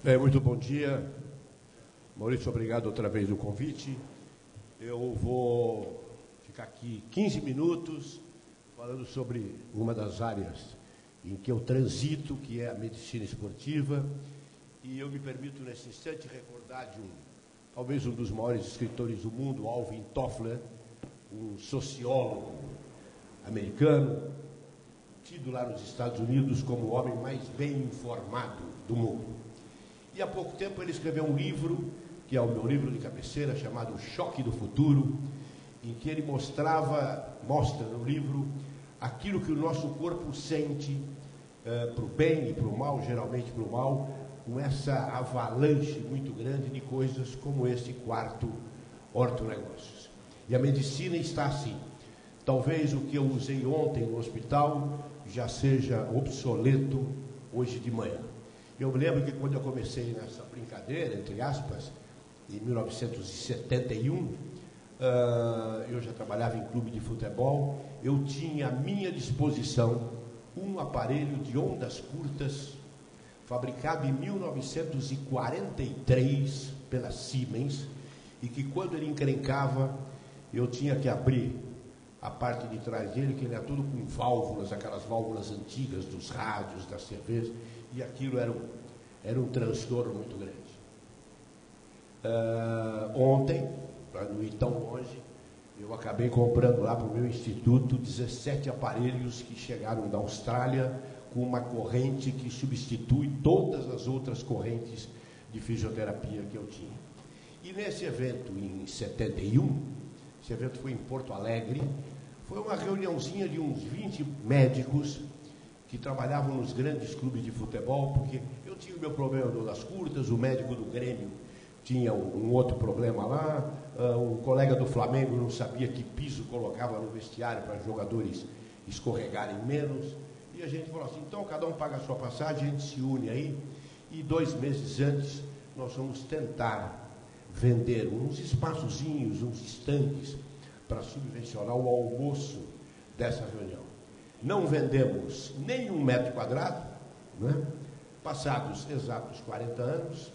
Muito bom dia. Maurício, obrigado outra vez do convite. Eu vou ficar aqui 15 minutos falando sobre uma das áreas em que eu transito, que é a medicina esportiva. E eu me permito, nesse instante, recordar de talvez um dos maiores escritores do mundo, Alvin Toffler, um sociólogo americano, tido lá nos Estados Unidos como o homem mais bem informado do mundo. E há pouco tempo ele escreveu um livro, que é o meu livro de cabeceira, chamado Choque do Futuro, em que ele mostra no livro aquilo que o nosso corpo sente para o bem e para o mal, geralmente para o mal, com essa avalanche muito grande de coisas como esse quarto ortonegócios. E a medicina está assim. Talvez o que eu usei ontem no hospital já seja obsoleto hoje de manhã. Eu me lembro que quando eu comecei nessa brincadeira, entre aspas, em 1971, eu já trabalhava em clube de futebol, eu tinha à minha disposição um aparelho de ondas curtas, fabricado em 1943 pela Siemens, e que quando ele encrencava, eu tinha que abrir a parte de trás dele, que ele era tudo com válvulas, aquelas válvulas antigas dos rádios, das cervejas, e aquilo era um transtorno muito grande. Ontem, para não ir tão longe, eu acabei comprando lá para o meu instituto 17 aparelhos que chegaram da Austrália com uma corrente que substitui todas as outras correntes de fisioterapia que eu tinha. E nesse evento, em 71, esse evento foi em Porto Alegre, foi uma reuniãozinha de uns 20 médicos que trabalhavam nos grandes clubes de futebol, porque eu tinha o meu problema das curtas, o médico do Grêmio tinha um outro problema lá, o colega do Flamengo não sabia que piso colocava no vestiário para jogadores escorregarem menos, e a gente falou assim, então cada um paga a sua passagem, a gente se une aí, e 2 meses antes nós vamos tentar vender uns espaçozinhos, uns estanques, para subvencionar o almoço dessa reunião. Não vendemos nem 1 metro quadrado, né? Passados exatos 40 anos,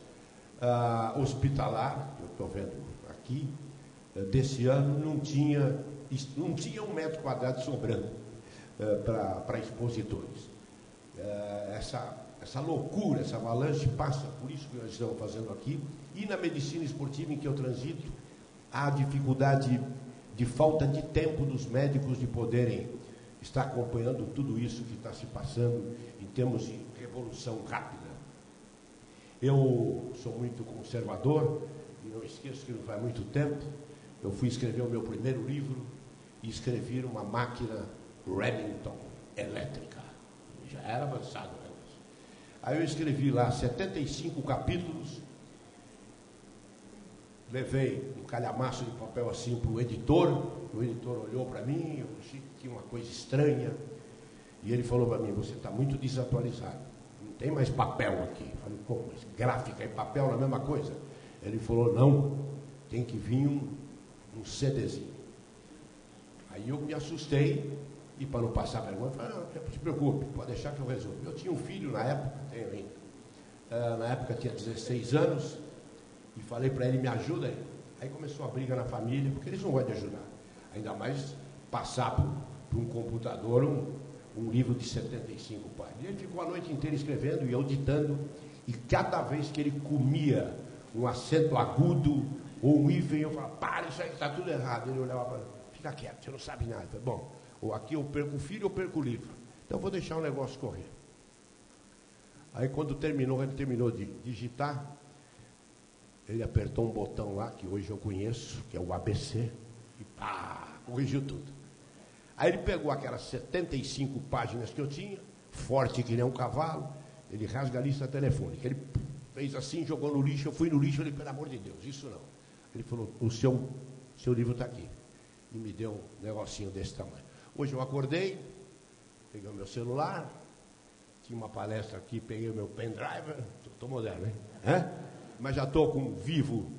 hospitalar, que eu estou vendo aqui, desse ano, não tinha 1 metro quadrado sobrando para expositores. Essa loucura, essa avalanche passa por isso que nós estamos fazendo aqui. E na medicina esportiva em que eu transito, há dificuldade de falta de tempo dos médicos de poderem estar acompanhando tudo isso que está se passando em termos de revolução rápida. Eu sou muito conservador e não esqueço que não faz muito tempo eu fui escrever o meu primeiro livro e escrevi uma máquina Remington elétrica. Já era avançado o negócio. Aí eu escrevi lá 75 capítulos, levei um calhamaço de papel assim para o editor olhou para mim, eu achei que tinha uma coisa estranha, e ele falou para mim, você está muito desatualizado, não tem mais papel aqui. Eu falei, pô, mas gráfica e papel não é a mesma coisa? Ele falou, não, tem que vir um CDzinho. Aí eu me assustei, e para não passar vergonha, eu falei, não se preocupe, pode deixar que eu resolvo. Eu tinha um filho na época, tenho ainda, na época tinha 16 anos, e falei para ele, me ajuda aí. Aí começou a briga na família, porque eles não vão te ajudar. Ainda mais passar por um computador um livro de 75 páginas. E ele ficou a noite inteira escrevendo e eu ditando, e cada vez que ele comia um acento agudo ou um hífen, eu falava, para, isso aí está tudo errado. Ele olhava para mim, fica quieto, você não sabe nada. Eu falei, bom, ou aqui eu perco o filho ou perco o livro. Então eu vou deixar o negócio correr. Aí quando ele terminou de digitar, ele apertou um botão lá, que hoje eu conheço, que é o ABC, e pá, corrigiu tudo. Aí ele pegou aquelas 75 páginas que eu tinha, forte que nem um cavalo, ele rasga a lista telefônica. Ele fez assim, jogou no lixo, eu fui no lixo, ele, pelo amor de Deus, isso não. Ele falou, o seu livro está aqui. E me deu um negocinho desse tamanho. Hoje eu acordei, peguei o meu celular, tinha uma palestra aqui, peguei o meu pendrive, estou moderno, hein? Mas já estou com um Vivo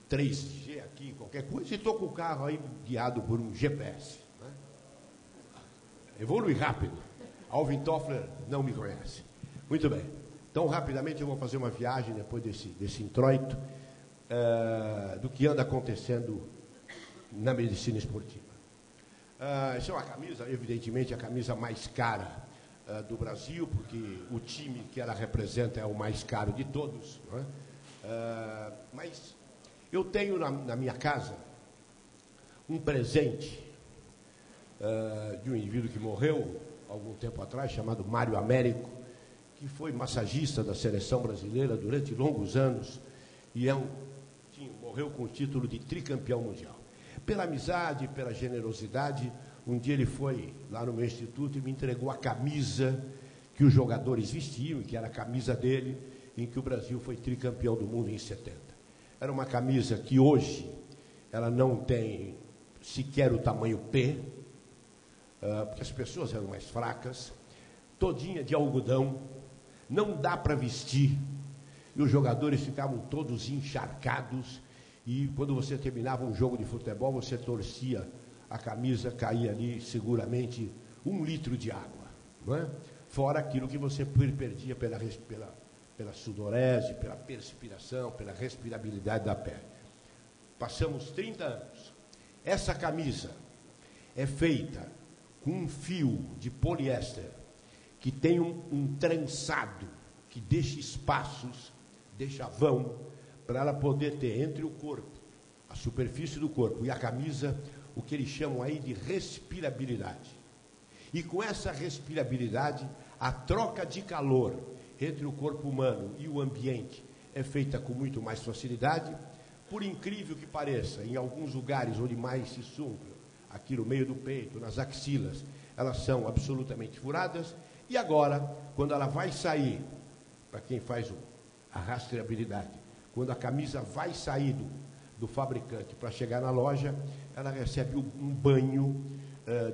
3G aqui, qualquer coisa, e estou com o carro aí guiado por um GPS. Né? Evolui rápido. Alvin Toffler não me conhece. Muito bem. Então, rapidamente, eu vou fazer uma viagem, depois desse introito, do que anda acontecendo na medicina esportiva. Essa é uma camisa, evidentemente, a camisa mais cara do Brasil, porque o time que ela representa é o mais caro de todos. Não é? Mas eu tenho na minha casa um presente de um indivíduo que morreu algum tempo atrás, chamado Mário Américo, que foi massagista da seleção brasileira durante longos anos e morreu com o título de tricampeão mundial. Pela amizade, pela generosidade, um dia ele foi lá no meu instituto e me entregou a camisa que os jogadores vestiam, que era a camisa dele, em que o Brasil foi tricampeão do mundo em 70. Era uma camisa que hoje ela não tem sequer o tamanho P, porque as pessoas eram mais fracas, todinha de algodão, não dá para vestir, e os jogadores ficavam todos encharcados, e quando você terminava um jogo de futebol, você torcia a camisa, caía ali seguramente 1 litro de água, não é? Fora aquilo que você perdia pela sudorese, pela perspiração, pela respirabilidade da pele. Passamos 30 anos. Essa camisa é feita com um fio de poliéster que tem um trançado que deixa espaços, deixa vão, para ela poder ter entre o corpo, a superfície do corpo e a camisa, o que eles chamam aí de respirabilidade. E com essa respirabilidade, a troca de calor entre o corpo humano e o ambiente é feita com muito mais facilidade. Por incrível que pareça, em alguns lugares onde mais se supra, aqui no meio do peito, nas axilas, elas são absolutamente furadas. E agora, quando ela vai sair, para quem faz a rastreabilidade, quando a camisa vai sair do fabricante para chegar na loja, ela recebe um banho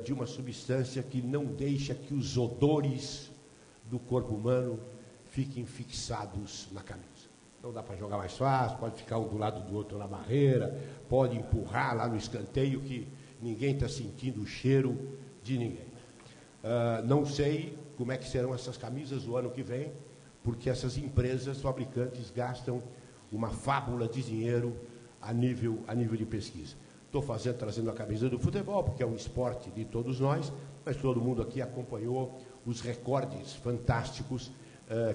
de uma substância que não deixa que os odores do corpo humano fiquem fixados na camisa. Não dá para jogar mais fácil, pode ficar um do lado do outro na barreira, pode empurrar lá no escanteio que ninguém está sentindo o cheiro de ninguém. Não sei como é que serão essas camisas o ano que vem, porque essas empresas, fabricantes, gastam uma fábula de dinheiro a nível de pesquisa. Estou trazendo a camisa do futebol, porque é um esporte de todos nós, mas todo mundo aqui acompanhou os recordes fantásticos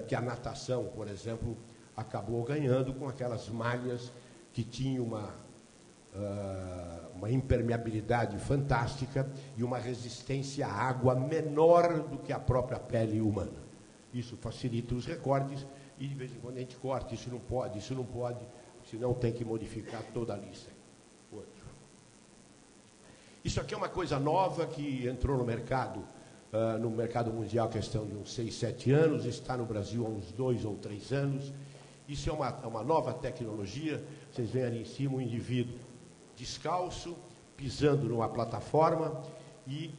que a natação, por exemplo, acabou ganhando com aquelas malhas que tinham uma impermeabilidade fantástica e uma resistência à água menor do que a própria pele humana. Isso facilita os recordes e de vez em quando a gente corta, isso não pode, senão tem que modificar toda a lista. Isso aqui é uma coisa nova que entrou no mercado mundial, questão de uns 6, 7 anos, está no Brasil há uns 2 ou 3 anos. Isso é uma nova tecnologia. Vocês veem ali em cima um indivíduo descalço, pisando numa plataforma, e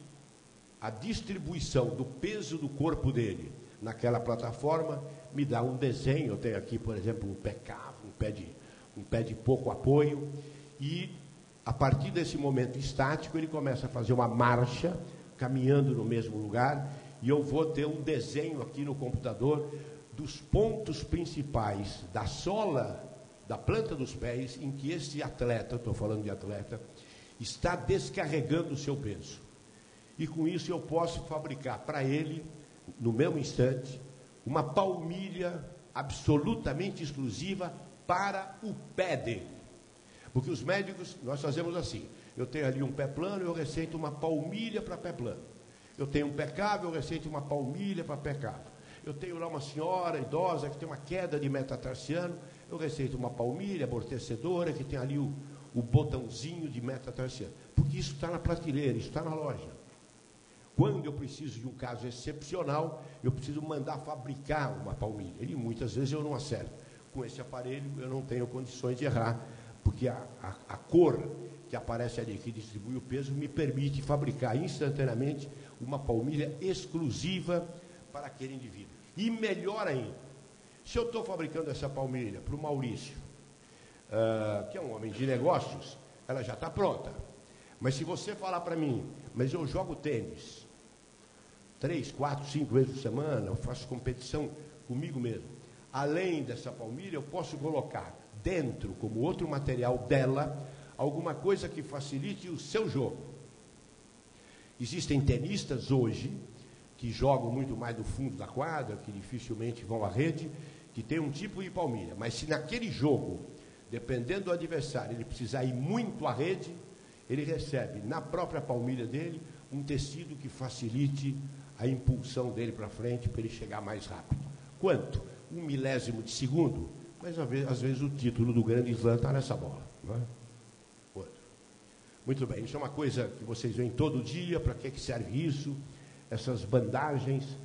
a distribuição do peso do corpo dele naquela plataforma me dá um desenho. Eu tenho aqui, por exemplo, um pé cavo, um pé de pouco apoio, e a partir desse momento estático ele começa a fazer uma marcha, caminhando no mesmo lugar, e eu vou ter um desenho aqui no computador dos pontos principais da sola, da planta dos pés, em que esse atleta, estou falando de atleta, está descarregando o seu peso. E com isso eu posso fabricar para ele, no mesmo instante, uma palmilha absolutamente exclusiva para o pé dele. Porque os médicos, nós fazemos assim: eu tenho ali um pé plano, eu receito uma palmilha para pé plano. Eu tenho um pé cavo, eu receito uma palmilha para pé cavo. Eu tenho lá uma senhora idosa que tem uma queda de metatarsiano, eu receito uma palmilha amortecedora que tem ali o botãozinho de metatarsiano. Porque isso está na prateleira, isso está na loja. Quando eu preciso de um caso excepcional, eu preciso mandar fabricar uma palmilha. E muitas vezes eu não acerto. Com esse aparelho eu não tenho condições de errar, porque a cor que aparece ali, que distribui o peso, me permite fabricar instantaneamente uma palmilha exclusiva para aquele indivíduo. E melhor ainda, se eu estou fabricando essa palmilha para o Maurício, que é um homem de negócios, ela já está pronta. Mas se você falar para mim, mas eu jogo tênis 3, 4, 5 vezes por semana, eu faço competição comigo mesmo, além dessa palmilha, eu posso colocar dentro, como outro material dela, alguma coisa que facilite o seu jogo. Existem tenistas hoje que jogam muito mais no fundo da quadra, que dificilmente vão à rede, que tem um tipo de palmilha. Mas se naquele jogo, dependendo do adversário, ele precisar ir muito à rede, ele recebe na própria palmilha dele um tecido que facilite a impulsão dele para frente, para ele chegar mais rápido. Quanto? 1/1000 de segundo? Mas às vezes o título do grande slam está nessa bola. Não é? Outro. Muito bem, isso é uma coisa que vocês veem todo dia. Para que serve isso? Essas bandagens,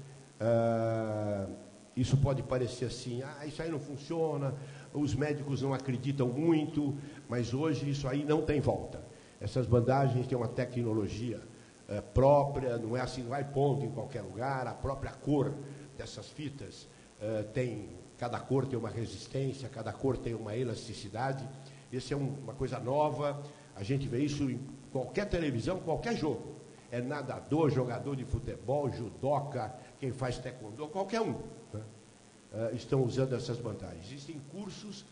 isso pode parecer assim, isso aí não funciona, os médicos não acreditam muito, mas hoje isso aí não tem volta. Essas bandagens têm uma tecnologia própria, não é assim, vai pondo em qualquer lugar, a própria cor dessas fitas cada cor tem uma resistência, cada cor tem uma elasticidade. Isso é uma coisa nova, a gente vê isso em qualquer televisão, qualquer jogo. É nadador, jogador de futebol, judoca, quem faz taekwondo, qualquer um, né? Estão usando essas vantagens. Existem cursos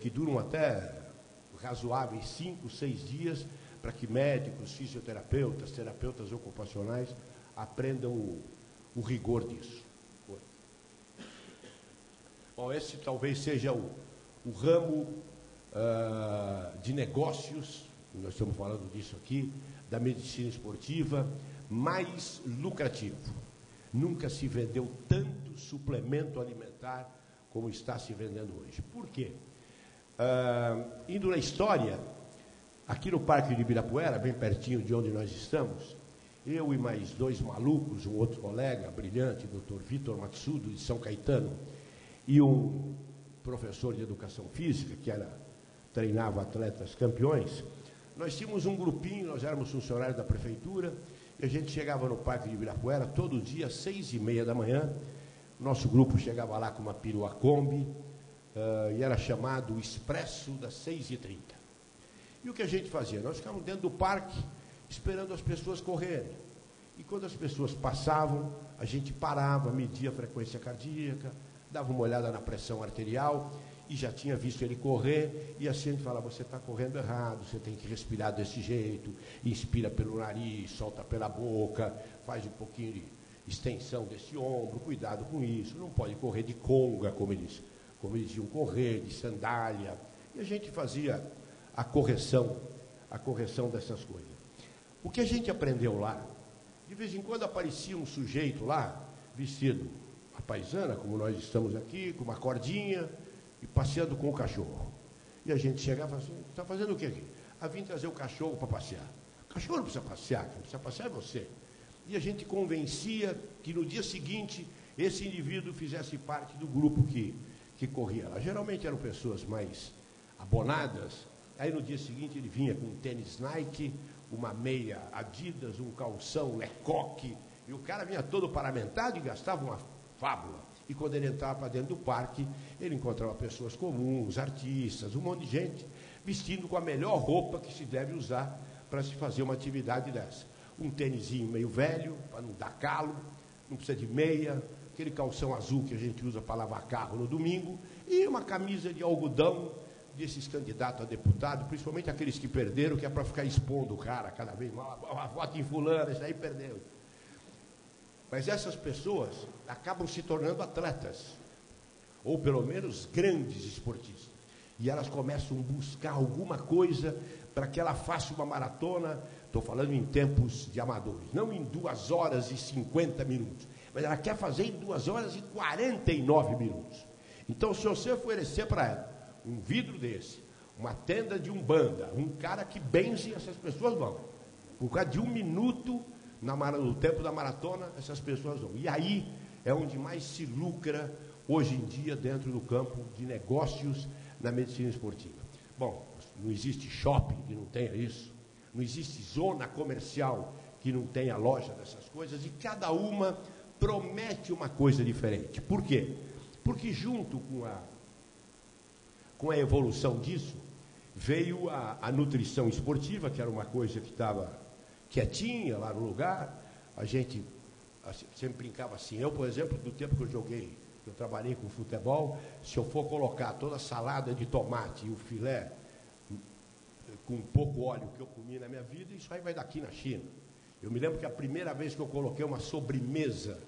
que duram até razoáveis 5, 6 dias, para que médicos, fisioterapeutas, terapeutas ocupacionais aprendam o rigor disso. Bom, esse talvez seja o ramo de negócios, nós estamos falando disso aqui, da medicina esportiva, mais lucrativo. Nunca se vendeu tanto suplemento alimentar como está se vendendo hoje. Por quê? Indo na história, aqui no Parque de Ibirapuera, bem pertinho de onde nós estamos, eu e mais 2 malucos, um outro colega brilhante, Dr. Vitor Matsudo, de São Caetano, e um professor de educação física, que treinava atletas campeões, nós tínhamos um grupinho, nós éramos funcionários da prefeitura, e a gente chegava no Parque de Ibirapuera todo dia, às 6h30 da manhã. Nosso grupo chegava lá com uma perua Kombi, e era chamado Expresso das 6h30. E o que a gente fazia? Nós ficávamos dentro do parque, esperando as pessoas correrem. E quando as pessoas passavam, a gente parava, media a frequência cardíaca, dava uma olhada na pressão arterial, e já tinha visto ele correr, e assim a gente falava, você está correndo errado, você tem que respirar desse jeito, inspira pelo nariz, solta pela boca, faz um pouquinho de extensão desse ombro, cuidado com isso, não pode correr de conga, como eles diziam, correr de sandália, e a gente fazia a correção dessas coisas. O que a gente aprendeu lá, de vez em quando aparecia um sujeito lá, vestido a paisana, como nós estamos aqui, com uma cordinha, e passeando com o cachorro. E a gente chegava assim, está fazendo o que aqui? Vim trazer o cachorro para passear. O cachorro não precisa passear, quem precisa passear é você. E a gente convencia que no dia seguinte, esse indivíduo fizesse parte do grupo que corria lá. Geralmente eram pessoas mais abonadas. Aí no dia seguinte ele vinha com um tênis Nike, uma meia Adidas, um calção Lecoque, e o cara vinha todo paramentado e gastava uma fábula. E quando ele entrava para dentro do parque, ele encontrava pessoas comuns, artistas, um monte de gente, vestindo com a melhor roupa que se deve usar para se fazer uma atividade dessa. Um tênisinho meio velho, para não dar calo, não precisa de meia, aquele calção azul que a gente usa para lavar carro no domingo, e uma camisa de algodão desses candidatos a deputado, principalmente aqueles que perderam, que é para ficar expondo o cara cada vez mais, voto em fulano, esse aí perdeu. Mas essas pessoas acabam se tornando atletas, ou pelo menos grandes esportistas. E elas começam a buscar alguma coisa para que ela faça uma maratona, estou falando em tempos de amadores, não em 2 horas e 50 minutos, mas ela quer fazer em 2 horas e 49 minutos. Então, se você oferecer para ela um vidro desse, uma tenda de umbanda, um cara que benze, essas pessoas vão. Por causa de 1 minuto, no tempo da maratona, essas pessoas vão. E aí é onde mais se lucra hoje em dia dentro do campo de negócios na medicina esportiva. Bom, não existe shopping que não tenha isso, não existe zona comercial que não tenha loja dessas coisas, e cada uma promete uma coisa diferente. Por quê? Porque junto com a evolução disso, veio a nutrição esportiva, que era uma coisa que estava quietinha lá no lugar. A gente sempre brincava assim. Eu, por exemplo, do tempo que eu joguei eu trabalhei com futebol, se eu for colocar toda a salada de tomate e o filé com pouco óleo que eu comi na minha vida, isso aí vai daqui na China. Eu me lembro que a primeira vez que eu coloquei uma sobremesa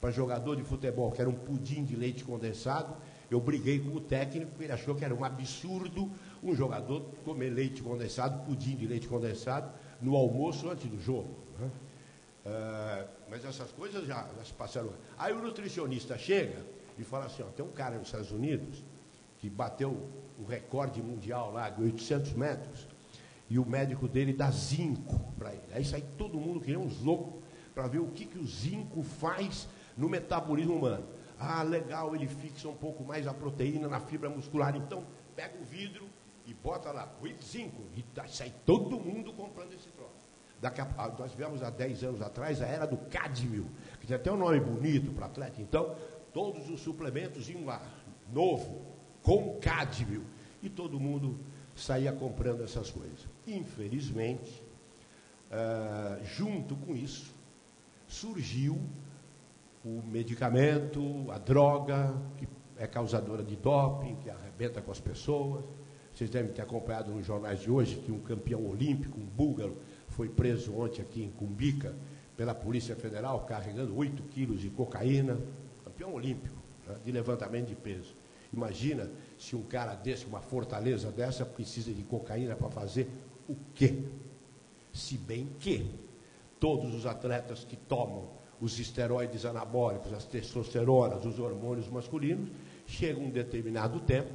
para jogador de futebol, que era um pudim de leite condensado, eu briguei com o técnico, porque ele achou que era um absurdo um jogador comer leite condensado, pudim de leite condensado, no almoço antes do jogo. Né? Mas essas coisas já se passaram. Aí o nutricionista chega e fala assim, ó, tem um cara nos Estados Unidos que bateu o recorde mundial lá de 800 metros, e o médico dele dá zinco para ele. Aí sai todo mundo que nem uns loucos para ver o que o zinco faz no metabolismo humano. Ah, legal, ele fixa um pouco mais a proteína na fibra muscular. Então, pega o vidro e bota lá, with zinco, e sai todo mundo comprando esse troço. Nós tivemos há 10 anos atrás a era do cádmio, que tem até um nome bonito para atleta. Então, todos os suplementos iam lá, novo, com cádmio, e todo mundo saía comprando essas coisas. Infelizmente, junto com isso, surgiu o medicamento, a droga, que é causadora de doping, que arrebenta com as pessoas. Vocês devem ter acompanhado nos jornais de hoje que um campeão olímpico, um búlgaro, foi preso ontem aqui em Cumbica pela Polícia Federal, carregando 8 quilos de cocaína, campeão olímpico, né, de levantamento de peso. Imagina se um cara desse, uma fortaleza dessa, precisa de cocaína para fazer o quê? Se bem que todos os atletas que tomam os esteroides anabólicos, as testosteronas, os hormônios masculinos, chega um determinado tempo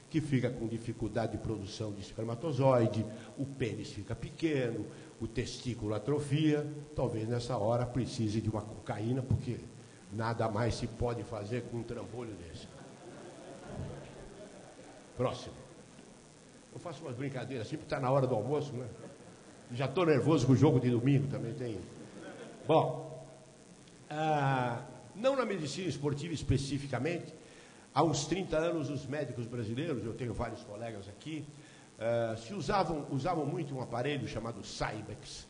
que fica com dificuldade de produção de espermatozoide, o pênis fica pequeno, o testículo atrofia, talvez nessa hora precise de uma cocaína, porque nada mais se pode fazer com um trambolho desse. Próximo. Eu faço umas brincadeiras assim, porque está na hora do almoço, né? Já estou nervoso com o jogo de domingo, também tem. Bom, não na medicina esportiva especificamente, há uns 30 anos os médicos brasileiros, eu tenho vários colegas aqui, usavam muito um aparelho chamado Cybex,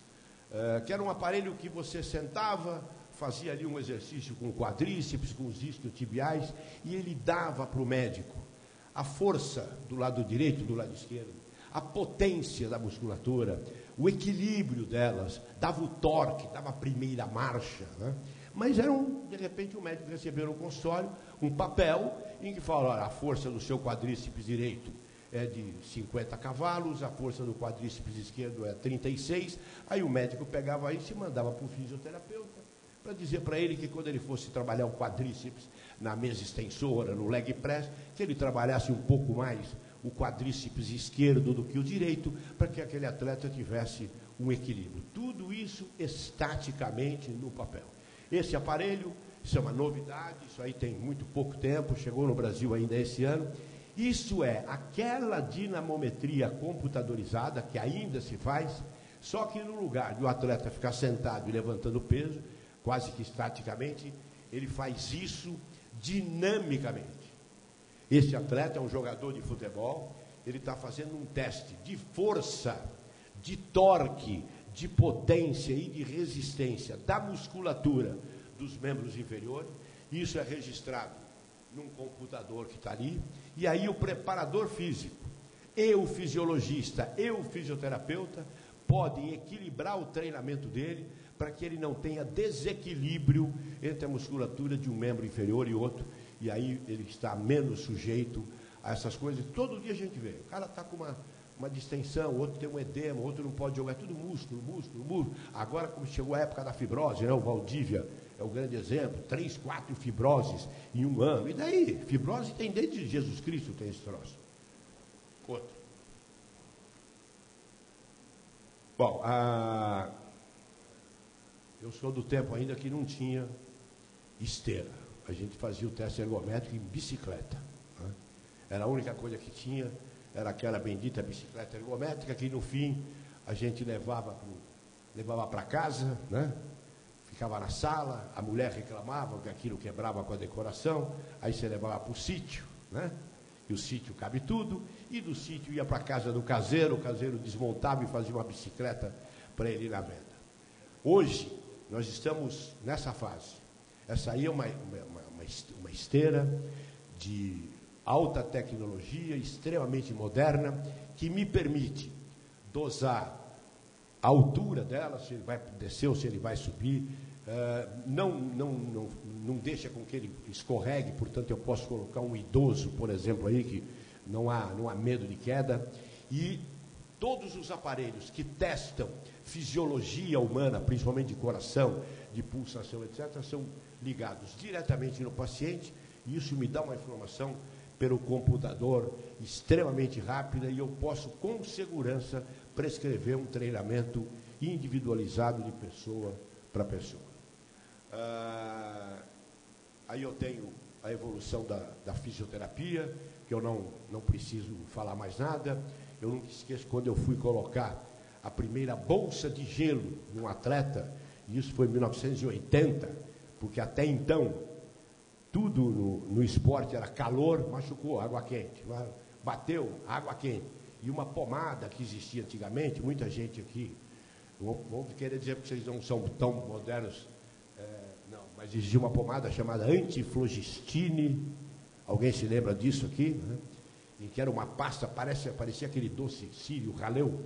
que era um aparelho que você sentava, fazia ali um exercício com o quadríceps, com os isquiotibiais, e ele dava para o médico a força do lado direito e do lado esquerdo, a potência da musculatura, o equilíbrio delas, dava o torque, dava a primeira marcha, né? Mas de repente o médico recebeu no consultório um papel em que fala, olha, a força do seu quadríceps direito é de 50 cavalos, a força do quadríceps esquerdo é 36, aí o médico pegava isso e mandava para o fisioterapeuta, para dizer para ele que quando ele fosse trabalhar o quadríceps na mesa extensora, no leg press, que ele trabalhasse um pouco mais o quadríceps esquerdo do que o direito, para que aquele atleta tivesse um equilíbrio. Tudo isso estaticamente no papel. Esse aparelho, isso é uma novidade, isso aí tem muito pouco tempo, chegou no Brasil ainda esse ano. Isso é aquela dinamometria computadorizada que ainda se faz, só que no lugar de o atleta ficar sentado e levantando peso, quase que estaticamente, ele faz isso dinamicamente. Esse atleta é um jogador de futebol, ele está fazendo um teste de força, de torque, de potência e de resistência da musculatura dos membros inferiores. Isso é registrado num computador que está ali, e aí o preparador físico, e o fisiologista, e o fisioterapeuta podem equilibrar o treinamento dele para que ele não tenha desequilíbrio entre a musculatura de um membro inferior e outro, e aí ele está menos sujeito a essas coisas. Todo dia a gente vê, o cara está com uma distensão, outro tem um edema, outro não pode jogar, é tudo músculo. Agora, como chegou a época da fibrose, né? O Valdívia é o grande exemplo, 3, 4 fibroses em um ano. E daí? Fibrose tem desde Jesus Cristo, tem esse troço. Outro. Bom, eu sou do tempo ainda que não tinha esteira. A gente fazia o teste ergométrico em bicicleta, né? Era a única coisa que tinha, era aquela bendita bicicleta ergométrica que no fim a gente levava para casa, né? Ficava na sala, a mulher reclamava que aquilo quebrava com a decoração, aí você levava para o sítio, né? E o sítio cabe tudo, e do sítio ia para a casa do caseiro, o caseiro desmontava e fazia uma bicicleta para ele ir na venda. Hoje, nós estamos nessa fase. Essa aí é uma uma esteira de alta tecnologia, extremamente moderna, que me permite dosar a altura dela, se ele vai descer ou se ele vai subir, não deixa com que ele escorregue, portanto eu posso colocar um idoso, por exemplo, aí, que não há medo de queda, e todos os aparelhos que testam fisiologia humana, principalmente de coração, de pulsação, etc., são ligados diretamente no paciente, e isso me dá uma informação pelo computador extremamente rápida, e eu posso, com segurança, prescrever um treinamento individualizado de pessoa para pessoa. Aí eu tenho a evolução da fisioterapia, que eu não preciso falar mais nada. Eu nunca esqueço quando eu fui colocar a primeira bolsa de gelo num atleta, e isso foi em 1980, porque até então tudo no esporte era calor, machucou, água quente, bateu, água quente. E uma pomada que existia antigamente, muita gente aqui, vamos querer dizer que vocês não são tão modernos, não, mas existia uma pomada chamada antiflogistine, alguém se lembra disso aqui? Né? Em que era uma pasta, parecia aquele doce sírio, raleu.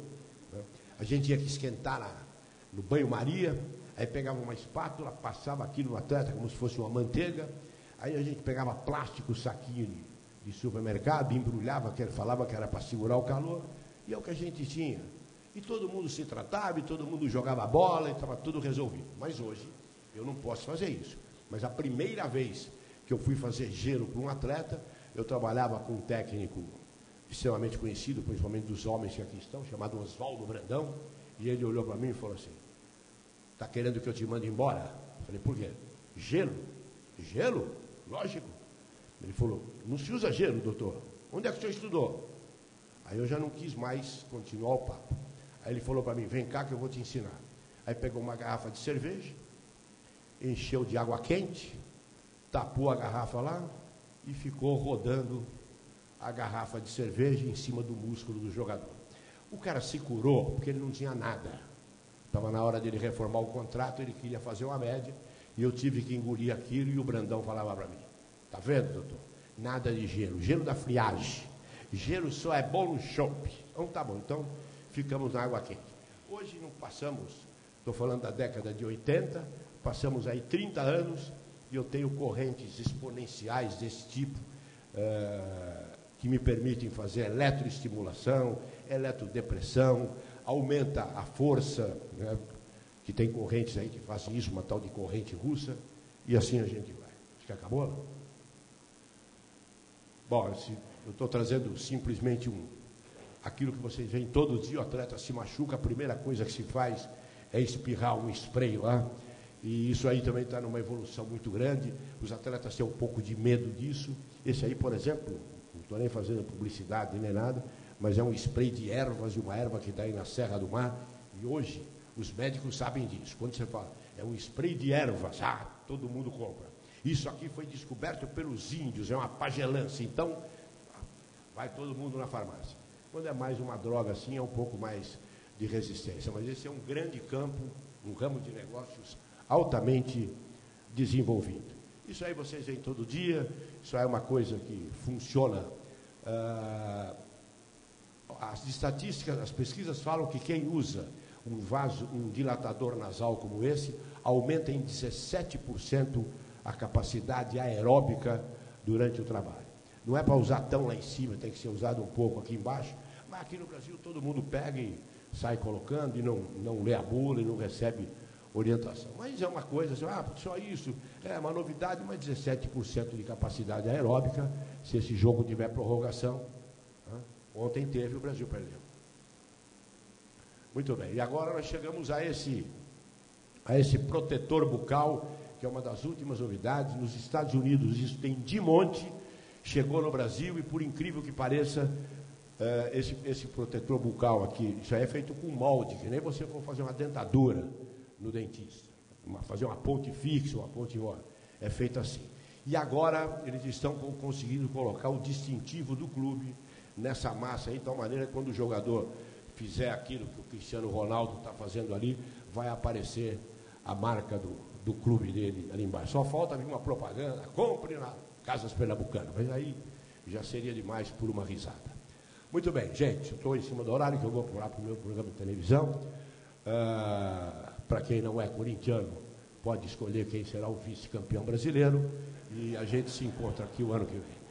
Né? A gente tinha que esquentar no banho-maria, aí pegava uma espátula, passava aquilo no atleta como se fosse uma manteiga, aí a gente pegava plástico, saquinho de supermercado, embrulhava, falava que era para segurar o calor, e é o que a gente tinha. E todo mundo se tratava, e todo mundo jogava bola, e estava tudo resolvido. Mas hoje, eu não posso fazer isso. Mas a primeira vez que eu fui fazer gelo para um atleta, eu trabalhava com um técnico extremamente conhecido, principalmente dos homens que aqui estão, chamado Oswaldo Brandão, e ele olhou para mim e falou assim: está querendo que eu te mande embora? Eu falei, por quê? Gelo? Gelo? Lógico. Ele falou, não se usa gelo, doutor. Onde é que o senhor estudou? Aí eu já não quis mais continuar o papo. Aí ele falou para mim, vem cá que eu vou te ensinar. Aí pegou uma garrafa de cerveja, encheu de água quente, tapou a garrafa lá e ficou rodando a garrafa de cerveja em cima do músculo do jogador. O cara se curou porque ele não tinha nada. Estava na hora dele reformar o contrato, ele queria fazer uma média, e eu tive que engolir aquilo, e o Brandão falava para mim, tá vendo, doutor? Nada de gelo, gelo da friagem. Gelo só é bom no chopp. Então tá bom, então ficamos na água quente. Hoje não passamos, estou falando da década de 80, passamos aí 30 anos, e eu tenho correntes exponenciais desse tipo, que me permitem fazer eletroestimulação, eletrodepressão, aumenta a força, né, que tem correntes aí que fazem isso, uma tal de corrente russa, e assim a gente vai. Acho que acabou, não? Bom, eu estou trazendo simplesmente aquilo que vocês veem todo dia, o atleta se machuca, a primeira coisa que se faz é espirrar um spray lá, e isso aí também está numa evolução muito grande, os atletas têm um pouco de medo disso. Esse aí, por exemplo, não estou nem fazendo publicidade nem nada, mas é um spray de ervas, uma erva que está aí na Serra do Mar, e hoje os médicos sabem disso. Quando você fala, é um spray de ervas, todo mundo compra. Isso aqui foi descoberto pelos índios, é uma pagelância, então vai todo mundo na farmácia. Quando é mais uma droga assim, é um pouco mais de resistência, mas esse é um grande campo, um ramo de negócios altamente desenvolvido. Isso aí vocês veem todo dia, isso aí é uma coisa que funciona. As estatísticas, as pesquisas falam que quem usa um dilatador nasal como esse, aumenta em 17% a capacidade aeróbica durante o trabalho. Não é para usar tão lá em cima, tem que ser usado um pouco aqui embaixo, mas aqui no Brasil todo mundo pega e sai colocando, e não lê a bula e não recebe orientação. Mas é uma coisa assim, só isso, é uma novidade, mas 17% de capacidade aeróbica, se esse jogo tiver prorrogação, ontem teve, o Brasil perdeu. Muito bem, e agora nós chegamos a esse protetor bucal, que é uma das últimas novidades. Nos Estados Unidos isso tem de monte, chegou no Brasil, e por incrível que pareça, esse protetor bucal aqui, isso aí é feito com molde, que nem você for fazer uma dentadura no dentista, fazer uma ponte fixa, uma ponte igual, é feito assim. E agora eles estão conseguindo colocar o distintivo do clube nessa massa aí, de tal maneira que quando o jogador fizer aquilo que o Cristiano Ronaldo está fazendo ali, vai aparecer a marca do clube dele ali embaixo. Só falta vir uma propaganda, compre na Casas Pernambucanas, mas aí já seria demais por uma risada. Muito bem, gente, eu estou em cima do horário que eu vou pular para o meu programa de televisão. Para quem não é corintiano, pode escolher quem será o vice-campeão brasileiro e a gente se encontra aqui o ano que vem.